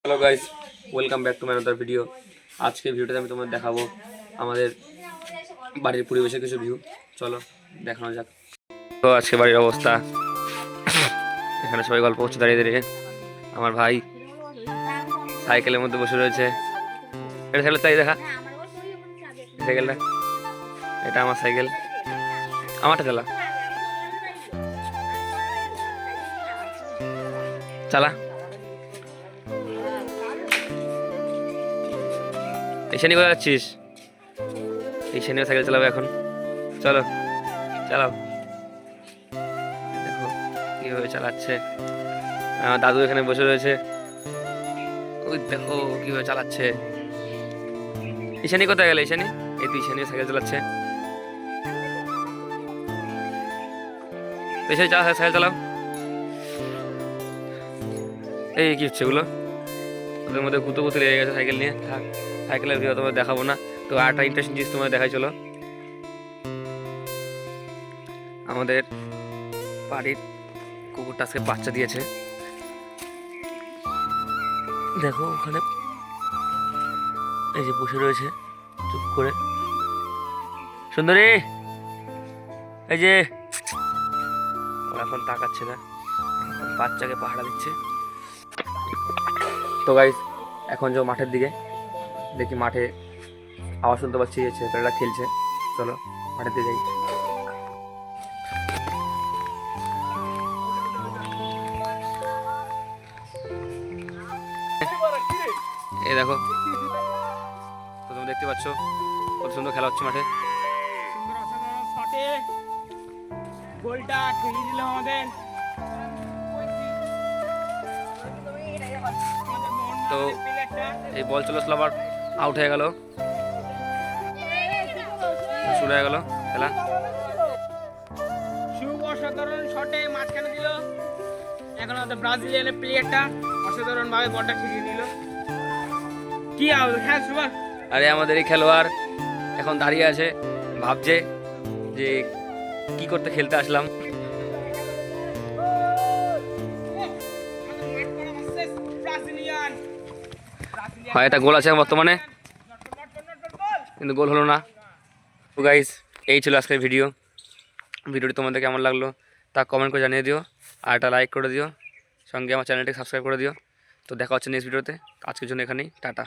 Hello guys, welcome back to my another video. আজকে ভিডিওতে আমি তোমাদের দেখাবো আমাদের বাড়ির পরিবেশের কিছু ভিউ। চলো দেখানো যাক। তো আজকে বাড়ির অবস্থা, এখানে সবাই গল্প করছে দাঁড়িয়ে দাঁড়িয়ে। আমার ভাই সাইকেলের মধ্যে বসে রয়েছে। এটা সাইকেল তাই দেখা, সাইকেলটা এটা আমার সাইকেল, আমারটা চালা চালা। ঈশানি কোথায় যাচ্ছিস? ঈশানিও সাইকেল চালাবে এখন। চলো চালাও। দেখো কিভাবে চালাচ্ছে। আমার দাদু এখানে বসে রয়েছে, ওই দেখো কিভাবে চালাচ্ছে। ঈশানি কোথায় গেলে? ঈশানি এই তো, ঈশানিও সাইকেল চালাচ্ছে। তো ঈশানি চালা, সাইকেল চালাও। এই কি হচ্ছে এগুলো? ওদের মধ্যে গুতো লেগে গেছে সাইকেল নিয়ে। থাক, সাইকেলের ভিডিও তোমাদের দেখাবো না। তো আরেকটা ইন্টারেস্টিং জিনিস তোমাদের দেখাই চলো। আমাদের বাড়ির কুকুরটা আজকে বাচ্চা দিয়েছে। দেখো ওখানে এই যে বসে রয়েছে চুপ করে। সুন্দরী এই যে, এখন তাকাচ্ছে না, বাচ্চাকে পাহারা দিচ্ছে। তো গাইস এখন যাও মাঠের দিকে, দেখি মাঠে আওয়াজ শুনতে পাচ্ছি যে ছেলেপেলেরা খেলছে। চলো মাঠের দিকে যাই। এই দেখো, তো তুমি দেখতে পাচ্ছ কত সুন্দর খেলা হচ্ছে মাঠে। গোলটা খেলিয়ে দিল আমাদের। তো এই বল চলে আসলো, আবার আউট হয়ে গেল, শুরু হয়ে গেল খেলা। শুভ অসাধারণ শটে মাঝখানে দিল। এখন আমাদের ব্রাজিলিয়ানের প্লেয়ারটা অসাধারণ ভাবে বলটা ঠিকিয়ে দিল। কি হ্যাঁ সুভাষ, আরে আমাদের এই খেলোয়াড় এখন দাঁড়িয়ে আছে, ভাবছে যে কি করতে খেলতে আসলাম। হয় এটা গোল আছে বর্তমানে, কিন্তু গোল হলো না। তো গাইস এই ছিল আজকের ভিডিওটি তোমাদের কেমন লাগলো তা কমেন্ট করে জানিয়ে দিও, আর একটা লাইক করে দিও, সঙ্গে আমার চ্যানেলটি সাবস্ক্রাইব করে দিও। তো দেখা হচ্ছে নেক্সট ভিডিওতে। আজকের জন্য এখানেই টাটা।